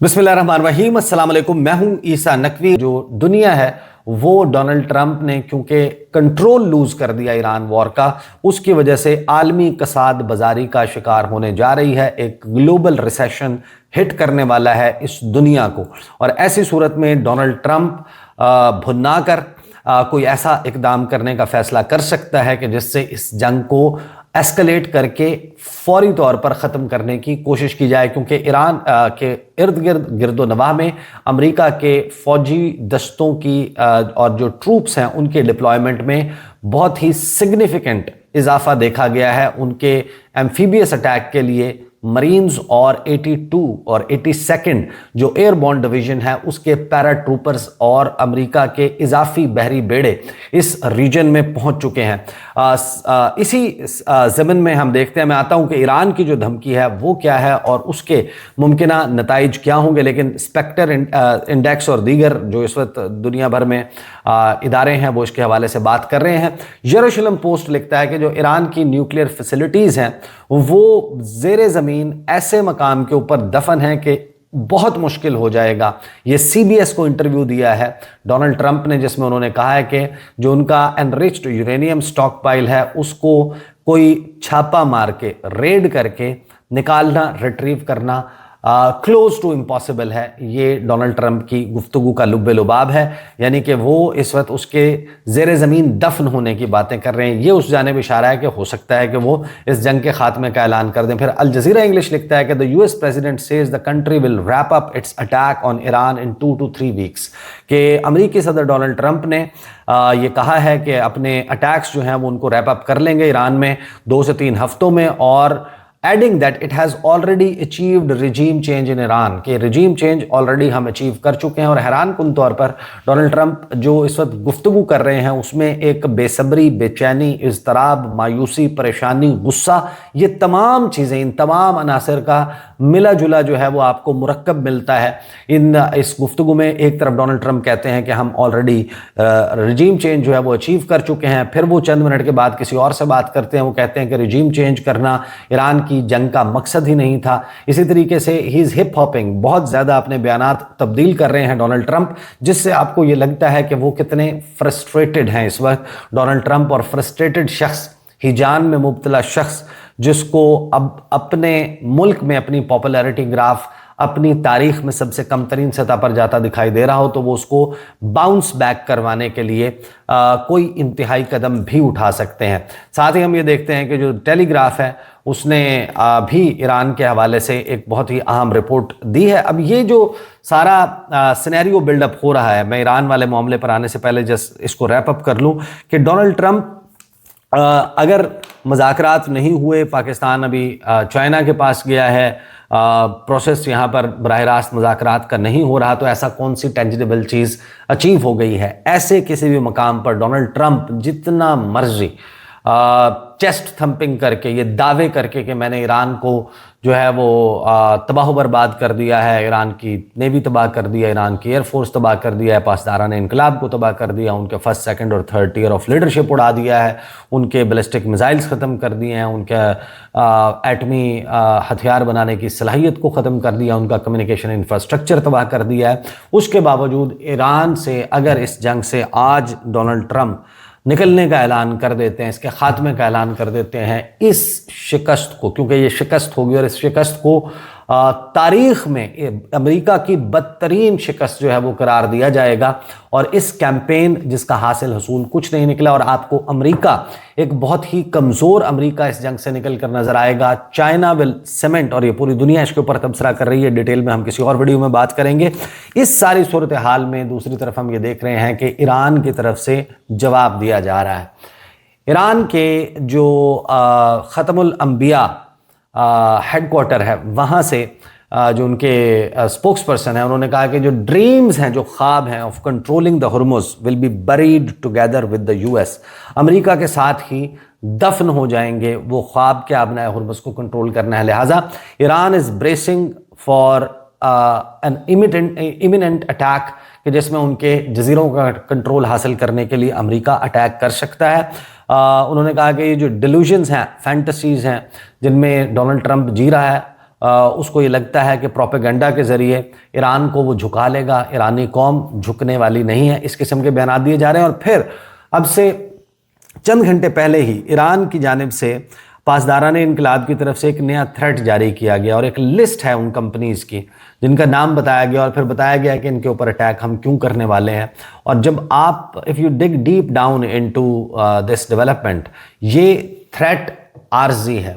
बिस्मिल्लाहिर्रहमानिर्रहीम, अस्सलाम वालेकुम। मैं हूं ईसा नकवी। जो दुनिया है वो डोनाल्ड ट्रंप ने क्योंकि कंट्रोल लूज कर दिया ईरान वॉर का, उसकी वजह से आलमी कसाद बाजारी का शिकार होने जा रही है। एक ग्लोबल रिसेशन हिट करने वाला है इस दुनिया को, और ऐसी सूरत में डोनाल्ड ट्रंप भुना कर कोई ऐसा इकदाम करने का फैसला कर सकता है कि जिससे इस जंग को एस्केलेट करके फौरी तौर पर ख़त्म करने की कोशिश की जाए, क्योंकि ईरान के इर्द गिर्द गिरदो नवाह में अमेरिका के फौजी दस्तों की और जो ट्रूप्स हैं उनके डिप्लॉयमेंट में बहुत ही सिग्निफिकेंट इजाफा देखा गया है। उनके एम्फीबियस अटैक के लिए मरीन्स और 82 और 82nd जो एयरबॉर्न डिवीजन है उसके पैरा ट्रूपर्स और अमेरिका के इजाफी बहरी बेड़े इस रीजन में पहुंच चुके हैं। इसी ज़मीन में हम देखते हैं, मैं आता हूं कि ईरान की जो धमकी है वो क्या है और उसके मुमकिना नताइज क्या होंगे। लेकिन स्पेक्टर इंडेक्स और दीगर जो इस वक्त दुनिया भर में इदारे हैं वो इसके हवाले से बात कर रहे हैं। यरूशलेम पोस्ट लिखता है कि जो ईरान की न्यूक्लियर फैसिलिटीज़ हैं वो ज़ेरे ज़मीन ऐसे मकाम के ऊपर दफन है कि बहुत मुश्किल हो जाएगा। ये सीबीएस को इंटरव्यू दिया है डोनाल्ड ट्रंप ने, जिसमें उन्होंने कहा है कि जो उनका एनरिच्ड यूरेनियम स्टॉक पाइल है उसको कोई छापा मार के रेड करके निकालना, रिट्रीव करना क्लोज टू इम्पॉसिबल है। ये डोनाल्ड ट्रंप की गुफ्तगू का लुब्बे लुबाब है, यानी कि वो इस वक्त उसके ज़ेरे ज़मीन दफन होने की बातें कर रहे हैं। ये उस जानिब इशारा है कि हो सकता है कि वो इस जंग के खात्मे का ऐलान कर दें। फिर अल जज़ीरा इंग्लिश लिखता है कि the US president says the country will wrap up it's attack on Iran in 2 to 3 weeks। कि अमरीकी सदर डोनाल्ड ट्रंप ने ये कहा है कि अपने अटैक्स जो हैं वो उनको रैप अप कर लेंगे ईरान में 2 से 3 हफ्तों में, और adding that it has already achieved regime change in Iran, के रिजीम चेंज ऑलरेडी हम अचीव कर चुके हैं। और हैरान कुन तौर पर डोनाल्ड ट्रंप जो इस वक्त गुफ्तगू कर रहे हैं उसमें एक बेसब्री, बेचैनी, इज़्तराब, मायूसी, परेशानी, गुस्सा, ये तमाम चीज़ें, इन तमाम अनासर का मिला जुला जो है वो आपको मुरक्कब मिलता है इस गुफ्तगू में। एक तरफ डोनाल्ड ट्रंप कहते हैं कि हम ऑलरेडी रिजीम चेंज जो है वो अचीव कर चुके हैं, फिर वो चंद मिनट के बाद किसी और से बात करते हैं, वो कहते हैं कि रिजीम चेंज करना ईरान की जंग का मकसद ही नहीं था। इसी तरीके से ही इज़ हिप हॉपिंग, बहुत ज़्यादा अपने बयानात तब्दील कर रहे हैं डोनाल्ड ट्रंप, जिससे आपको ये लगता है कि वो कितने फ्रस्ट्रेटेड हैं इस वक्त डोनाल्ड ट्रंप। और फ्रस्ट्रेटेड शख्स, हिजान में मुब्तला शख्स, जिसको अब अपने मुल्क में अपनी पॉपुलैरिटी ग्राफ अपनी तारीख में सबसे कम तरीन सतह पर जाता दिखाई दे रहा हो, तो वो उसको बाउंस बैक करवाने के लिए कोई इंतहाई कदम भी उठा सकते हैं। साथ ही हम ये देखते हैं कि जो टेलीग्राफ है उसने भी ईरान के हवाले से एक बहुत ही अहम रिपोर्ट दी है। अब ये जो सारा सिनेरियो बिल्डअप हो रहा है, मैं ईरान वाले मामले पर आने से पहले जस्ट इसको रैप अप कर लूँ कि डोनाल्ड ट्रंप अगर मुज़ाकरात नहीं हुए, पाकिस्तान अभी चाइना के पास गया है, प्रोसेस यहाँ पर बराह रास्त मुज़ाकरात का नहीं हो रहा, तो ऐसा कौन सी टेंजिबल चीज़ अचीव हो गई है? ऐसे किसी भी मकाम पर डोनाल्ड ट्रंप जितना मर्जी चेस्ट थंपिंग करके, ये दावे करके कि मैंने ईरान को जो है वो तबाह बर्बाद कर दिया है, ईरान की नेवी तबाह कर दिया, ईरान की एयरफोर्स तबाह कर दिया है, पासदारान इनकलाब को तबाह कर दिया, उनके फर्स्ट, सेकंड और थर्ड टियर ऑफ लीडरशिप उड़ा दिया है, उनके बैलिस्टिक मिसाइल्स ख़त्म कर दिए हैं, उनके एटमी हथियार बनाने की सलाहियत को ख़त्म कर दिया, उनका कम्युनिकेशन इंफ्रास्ट्रक्चर तबाह कर दिया है। उसके बावजूद ईरान से अगर इस जंग से आज डोनाल्ड ट्रंप निकलने का ऐलान कर देते हैं, इसके खात्मे का ऐलान कर देते हैं, इस शिकस्त को, क्योंकि ये शिकस्त होगी और इस शिकस्त को तारीख में अमेरिका की बदतरीन शिकस्त जो है वो करार दिया जाएगा। और इस कैंपेन जिसका हासिल हसूल कुछ नहीं निकला, और आपको अमेरिका, एक बहुत ही कमज़ोर अमेरिका इस जंग से निकल कर नज़र आएगा। चाइना विल सीमेंट, और ये पूरी दुनिया इसके ऊपर तबसरा कर रही है, डिटेल में हम किसी और वीडियो में बात करेंगे। इस सारी सूरत हाल में दूसरी तरफ हम ये देख रहे हैं कि ईरान की तरफ से जवाब दिया जा रहा है। ईरान के जो ख़त्मुल अंबिया हेडक्वार्टर है, वहाँ से जो उनके स्पोक्स पर्सन है, उन्होंने कहा कि जो ड्रीम्स हैं, जो ख्वाब हैं of controlling the Hormuz will be buried together with the US, America के साथ ही दफन हो जाएंगे वो ख्वाब कि आपने हुर्मुज़ को कंट्रोल करना है। लिहाजा Iran is bracing for an imminent attack, कि जिसमें उनके जजीरों का कंट्रोल हासिल करने के लिए अमेरिका अटैक कर सकता है। उन्होंने कहा कि ये जो डिल्यूजन्स हैं, फैंटसीज़ हैं जिनमें डोनाल्ड ट्रंप जी रहा है, اس کو یہ لگتا ہے کہ پروپیگنڈا کے ذریعے ایران کو وہ جھکا لے گا، ایرانی قوم جھکنے والی نہیں ہے، اس قسم کے بیانات دیے جا رہے ہیں۔ اور پھر اب سے چند گھنٹے پہلے ہی ایران کی جانب سے پاسداران انقلاب کی طرف سے ایک نیا تھریٹ جاری کیا گیا، اور ایک لسٹ ہے ان کمپنیز کی جن کا نام بتایا گیا، اور پھر بتایا گیا کہ ان کے اوپر اٹیک ہم کیوں کرنے والے ہیں۔ اور جب آپ if you dig deep down into this development، یہ تھریٹ عارضی ہے،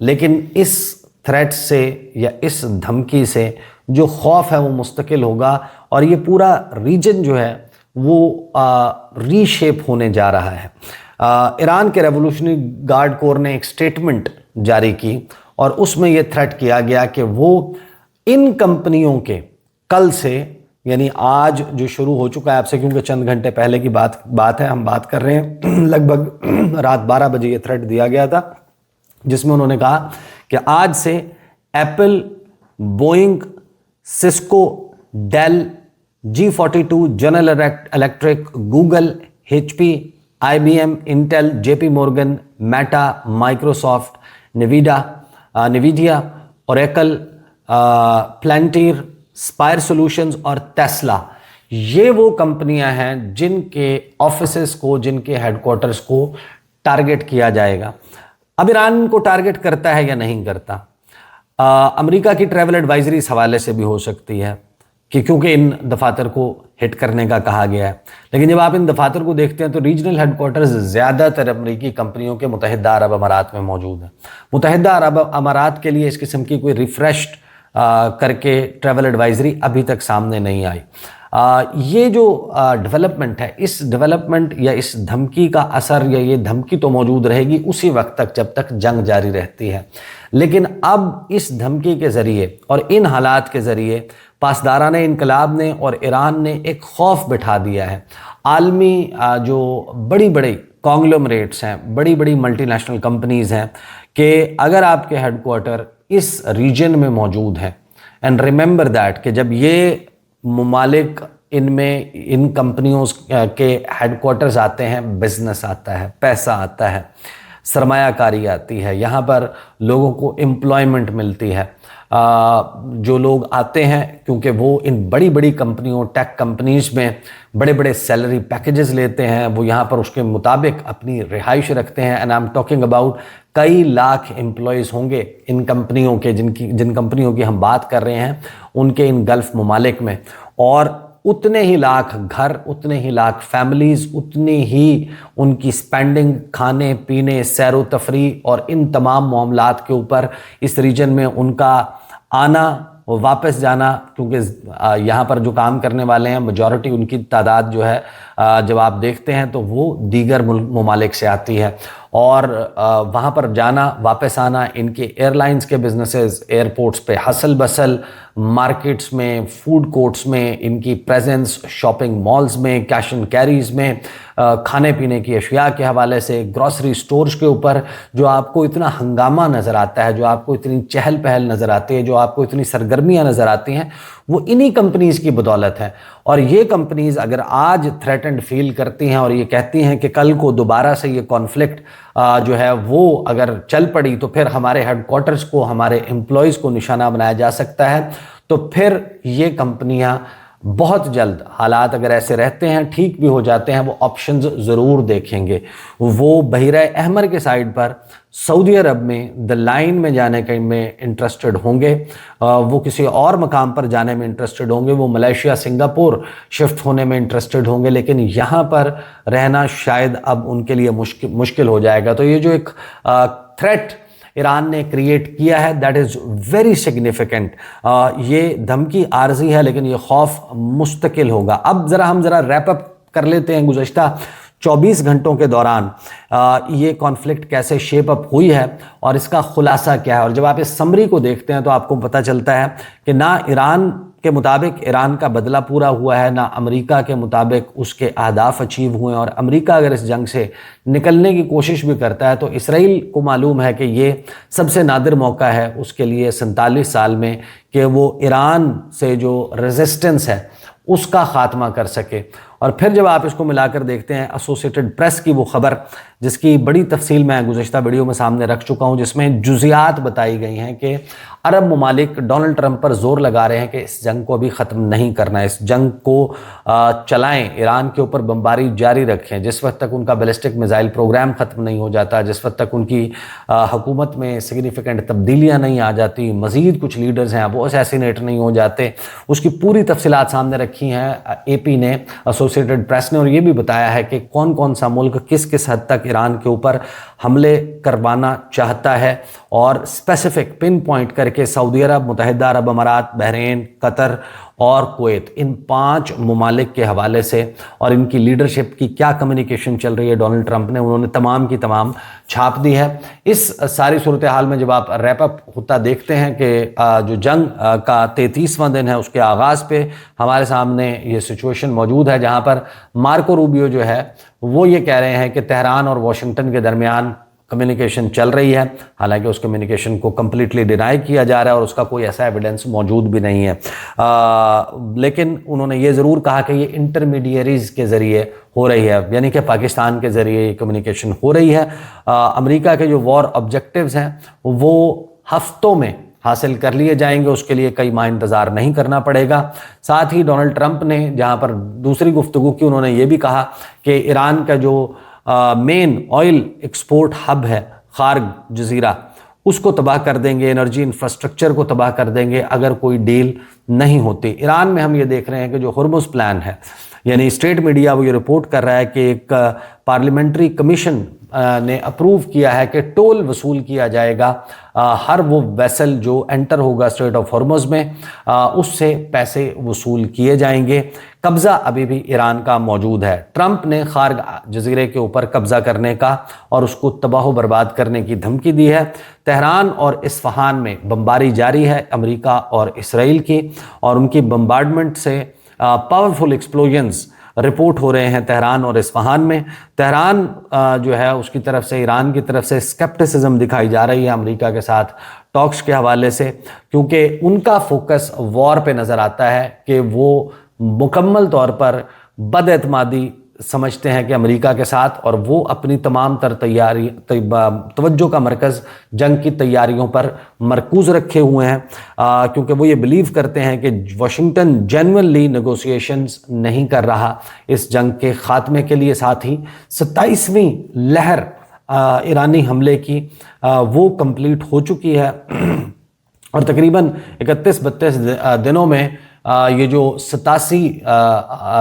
لیکن اس تھریٹ سے یا اس دھمکی سے جو خوف ہے وہ مستقل ہوگا، اور یہ پورا ریجن جو ہے وہ ری شیپ ہونے جا رہا ہے۔ ایران کے ریولوشنری گارڈ کور نے ایک سٹیٹمنٹ جاری کی، اور اس میں یہ تھریٹ کیا گیا کہ وہ ان کمپنیوں کے کل سے، یعنی آج جو شروع ہو چکا ہے آپ سے، کیونکہ چند گھنٹے پہلے کی بات ہے، ہم بات کر رہے ہیں لگ بھگ رات 12 بجے یہ تھریٹ دیا گیا تھا، جس میں انہوں نے کہا کہ آج سے Apple, Boeing, Cisco, Dell, G42، General Electric, Google, H P, I B M, Intel, J P Morgan, Meta, Microsoft, Nvidia, Oracle, Palantir, Aspire Solutions اور ٹیسلا، یہ وہ کمپنیاں ہیں جن کے آفیسز کو، جن کے ہیڈ کوارٹرز کو ٹارگٹ کیا جائے گا۔ اب ایران کو ٹارگٹ کرتا ہے یا نہیں کرتا؟ امریکہ کی ٹریول ایڈوائزری اس حوالے سے بھی ہو سکتی ہے کہ کیونکہ ان دفاتر کو ہٹ کرنے کا کہا گیا ہے، لیکن جب آپ ان دفاتر کو دیکھتے ہیں تو ریجنل ہیڈ کوارٹرز زیادہ تر امریکی کمپنیوں کے متحدہ عرب امارات میں موجود ہیں۔ متحدہ عرب امارات کے لیے اس قسم کی کوئی ریفریشڈ کر کے ٹریول ایڈوائزری ابھی تک سامنے نہیں آئی۔ یہ جو ڈیولپمنٹ ہے، اس ڈیولپمنٹ یا اس دھمکی کا اثر، یا یہ دھمکی تو موجود رہے گی اسی وقت تک جب تک جنگ جاری رہتی ہے، لیکن اب اس دھمکی کے ذریعے اور ان حالات کے ذریعے پاسداران انقلاب نے اور ایران نے ایک خوف بٹھا دیا ہے۔ عالمی جو بڑی بڑی کانگلومریٹس ہیں، بڑی بڑی ملٹی نیشنل کمپنیز ہیں، کہ اگر آپ کے ہیڈ کوارٹر اس ریجن میں موجود ہیں، اینڈ ریممبر دیٹ کہ جب یہ ممالک ان میں ان کمپنیوں کے ہیڈ کوارٹرز آتے ہیں، بزنس آتا ہے، پیسہ آتا ہے، سرمایہ کاری آتی ہے، یہاں پر لوگوں کو امپلائمنٹ ملتی ہے۔ جو لوگ آتے ہیں کیونکہ وہ ان بڑی بڑی کمپنیوں، ٹیک کمپنیز میں بڑے بڑے سیلری پیکیجز لیتے ہیں، وہ یہاں پر اس کے مطابق اپنی رہائش رکھتے ہیں، and I am talking about کئی لاکھ امپلائیز ہوں گے ان کمپنیوں کے، جن کمپنیوں کی ہم بات کر رہے ہیں ان کے ان گلف ممالک میں، اور اتنے ہی لاکھ گھر، اتنے ہی لاکھ فیملیز، اتنی ہی ان کی سپینڈنگ، کھانے پینے، سیر و تفریح اور ان تمام معاملات کے اوپر اس ریجن میں ان کا آنا و واپس جانا، کیونکہ یہاں پر جو کام کرنے والے ہیں میجورٹی ان کی تعداد جو ہے جب آپ دیکھتے ہیں تو وہ دیگر ممالک سے آتی ہے، اور وہاں پر جانا واپس آنا، ان کے ایئر لائنز کے بزنسز، ایئرپورٹس پہ حسل بسل، مارکیٹس میں، فوڈ کورٹس میں ان کی پریزنس، شاپنگ مالز میں، کیش اینڈ کیریز میں، کھانے پینے کی اشیاء کے حوالے سے، گروسری سٹورز کے اوپر جو آپ کو اتنا ہنگامہ نظر آتا ہے، جو آپ کو اتنی چہل پہل نظر آتی ہے، جو آپ کو اتنی سرگرمیاں نظر آتی ہیں، وہ انہی کمپنیز کی بدولت ہے۔ اور یہ کمپنیز اگر آج تھریٹنڈ فیل کرتی ہیں اور یہ کہتی ہیں کہ کل کو دوبارہ سے یہ کانفلکٹ جو ہے وہ اگر چل پڑی تو پھر ہمارے ہیڈ کوارٹرز کو، ہمارے امپلائیز کو نشانہ بنایا جا سکتا ہے، تو پھر یہ کمپنیاں بہت جلد، حالات اگر ایسے رہتے ہیں، ٹھیک بھی ہو جاتے ہیں، وہ آپشنز ضرور دیکھیں گے۔ وہ بحیرہ احمر کے سائڈ پر سعودی عرب میں دا لائن میں جانے کے میں انٹرسٹڈ ہوں گے، وہ کسی اور مقام پر جانے میں انٹرسٹڈ ہوں گے، وہ ملیشیا، سنگاپور شفٹ ہونے میں انٹرسٹڈ ہوں گے، لیکن یہاں پر رہنا شاید اب ان کے لیے مشکل ہو جائے گا۔ تو یہ جو ایک تھریٹ ایران نے کریٹ کیا ہے، دیٹ از ویری سگنیفیکنٹ۔ یہ دھمکی عارضی ہے لیکن یہ خوف مستقل ہوگا۔ اب ہم ریپ اپ کر لیتے ہیں گزشتہ 24 گھنٹوں کے دوران یہ کانفلکٹ کیسے شیپ اپ ہوئی ہے اور اس کا خلاصہ کیا ہے۔ اور جب آپ اس سمری کو دیکھتے ہیں تو آپ کو پتہ چلتا ہے کہ نہ ایران کے مطابق ایران کا بدلہ پورا ہوا ہے، نہ امریکہ کے مطابق اس کے اہداف اچیو ہوئے ہیں، اور امریکہ اگر اس جنگ سے نکلنے کی کوشش بھی کرتا ہے تو اسرائیل کو معلوم ہے کہ یہ سب سے نادر موقع ہے اس کے لیے 47 سال میں کہ وہ ایران سے جو ریزسٹنس ہے उसका खात्मा कर सके। और फिर जब आप इसको मिलाकर देखते हैं एसोसिएटेड प्रेस की वो खबर, जिसकी बड़ी तफसील मैं गुज़श्ता वीडियो में सामने रख चुका हूं, जिसमें जुज़ियात बताई गई हैं कि अरब ममालिक डोनाल्ड ट्रंप पर जोर लगा रहे हैं कि इस जंग को अभी ख़त्म नहीं करना है, इस जंग को चलाएं, ईरान के ऊपर बमबारी जारी रखें, जिस वक्त तक उनका बैलिस्टिक मिसाइल प्रोग्राम ख़त्म नहीं हो जाता, जिस वक्त तक उनकी हुकूमत में सिग्निफिकेंट तब्दीलियाँ नहीं आ जाती, मज़ीद कुछ लीडर्स हैं वो असैसिनेट नहीं हो जाते, उसकी पूरी तफसीलात सामने रखी हैं AP ने, एसोसिएटेड प्रेस ने, और ये भी बताया है कि कौन कौन सा मुल्क किस किस हद तक ईरान के ऊपर हमले करवाना चाहता है, और स्पेसिफिक पिन पॉइंट करके सऊदी अरब, मुत्तहिदा अरब अमारात, बहरीन, कतर और कुवैत, इन 5 ममालिक के हवाले से और इनकी लीडरशिप की क्या कम्युनिकेशन चल रही है डोनाल्ड ट्रंप ने, उन्होंने तमाम की तमाम छाप दी है। इस सारी सूरत हाल में जब आप रैप अप होता देखते हैं कि जो जंग का 33वां दिन है, उसके आगाज़ पे हमारे सामने ये सिचुएशन मौजूद है, जहाँ पर मार्को रूबियो जो है वो ये कह रहे हैं कि तेहरान और वाशिंगटन के दरमियान कम्युनिकेशन चल रही है, हालांकि उस कम्युनिकेशन को कम्प्लीटली डिनाई किया जा रहा है और उसका कोई ऐसा एविडेंस मौजूद भी नहीं है। लेकिन उन्होंने ये ज़रूर कहा कि ये इंटरमीडियरीज़ के ज़रिए हो रही है, यानी कि पाकिस्तान के ज़रिए ये कम्युनिकेशन हो रही है। अमेरिका के जो वॉर ऑब्जेक्टिव्स हैं वो हफ्तों में हासिल कर लिए जाएंगे, उसके लिए कई माह इंतज़ार नहीं करना पड़ेगा। साथ ही डोनाल्ड ट्रंप ने जहाँ पर दूसरी गुफ्तगू की, उन्होंने ये भी कहा कि ईरान का जो मेन ऑयल एक्सपोर्ट हब है खार्ग जजीरा, उसको तबाह कर देंगे, एनर्जी इंफ्रास्ट्रक्चर को तबाह कर देंगे अगर कोई डील नहीं होती। ईरान में हम ये देख रहे हैं कि जो हुर्मुज़ प्लान है, यानी स्टेट मीडिया वो ये रिपोर्ट कर रहा है कि एक पार्लियामेंट्री कमीशन ने अप्रूव किया है कि टोल वसूल किया जाएगा हर वो वेसल जो एंटर होगा स्ट्रेट ऑफ हॉर्मुज़ में, उससे पैसे वसूल किए जाएंगे। कब्ज़ा अभी भी ईरान का मौजूद है। ट्रंप ने खार्ग जजीरे के ऊपर कब्ज़ा करने का और उसको तबाह बर्बाद करने की धमकी दी है। तेहरान और इस्फहान में बमबारी जारी है अमेरिका और इसराइल की, और उनकी बम्बार्डमेंट से पावरफुल एक्सप्लोजन्स रिपोर्ट हो रहे हैं तेहरान और इस्फहान में। तेहरान जो है उसकी तरफ से, ईरान की तरफ से स्केप्टिसिज्म दिखाई जा रही है अमेरिका के साथ टॉक्स के हवाले से, क्योंकि उनका फोकस वॉर पे नज़र आता है कि वो मुकम्मल तौर पर बदएतमादी समझते हैं कि अमेरिका के साथ, और वो अपनी तमाम तर तवज्जो का मरकज़ जंग की तैयारियों पर मरकूज़ रखे हुए हैं, क्योंकि वो ये बिलीव करते हैं कि वाशिंगटन जेन्युइनली नेगोशिएशंस नहीं कर रहा इस जंग के ख़ात्मे के लिए। साथ ही 27वीं लहर ईरानी हमले की वो कंप्लीट हो चुकी है और तकरीबन 31-32 दिनों में ये जो 87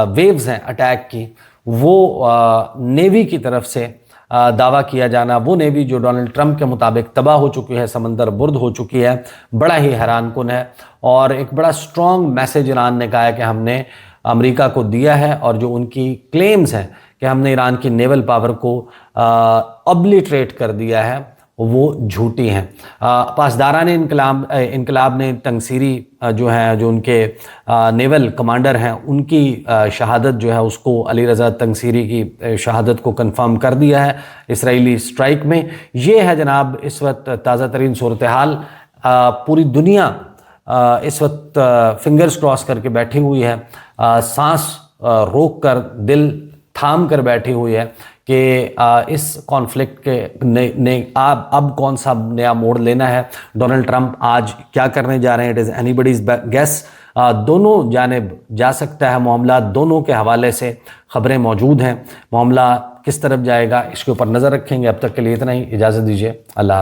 वेव्स हैं अटैक की, वो नेवी की तरफ से दावा किया जाना, वो नेवी जो डोनाल्ड ट्रंप के मुताबिक तबाह हो चुकी है, समंदर बुर्द हो चुकी है, बड़ा ही हैरान कुन है। और एक बड़ा स्ट्रॉन्ग मैसेज ईरान ने कहा है कि हमने अमेरिका को दिया है, और जो उनकी क्लेम्स हैं कि हमने ईरान की नेवल पावर को ऑब्लिटरेट कर दिया है, वो झूठी हैं। पासदारान इनकलाब ने तंगसीरी जो है, जो उनके नेवल कमांडर हैं, उनकी शहादत जो है उसको, अली रज़ा तंगसीरी की शहादत को कंफर्म कर दिया है इसराइली स्ट्राइक में। ये है जनाब इस वक्त ताज़ा तरीन सूरत हाल। पूरी दुनिया इस वक्त फिंगर्स क्रॉस करके बैठी हुई है, सांस रोक कर, दिल थाम कर बैठी हुई है कि इस कॉन्फ्लिक्ट के अब कौन सा नया मोड़ लेना है, डोनाल्ड ट्रंप आज क्या करने जा रहे हैं, इट इज़ एनीबडीज गेस। दोनों जानिब जा सकता है मामला, दोनों के हवाले से खबरें मौजूद हैं। मामला किस तरफ जाएगा इसके ऊपर नज़र रखेंगे। अब तक के लिए इतना ही, इजाज़त दीजिए, अल्लाह।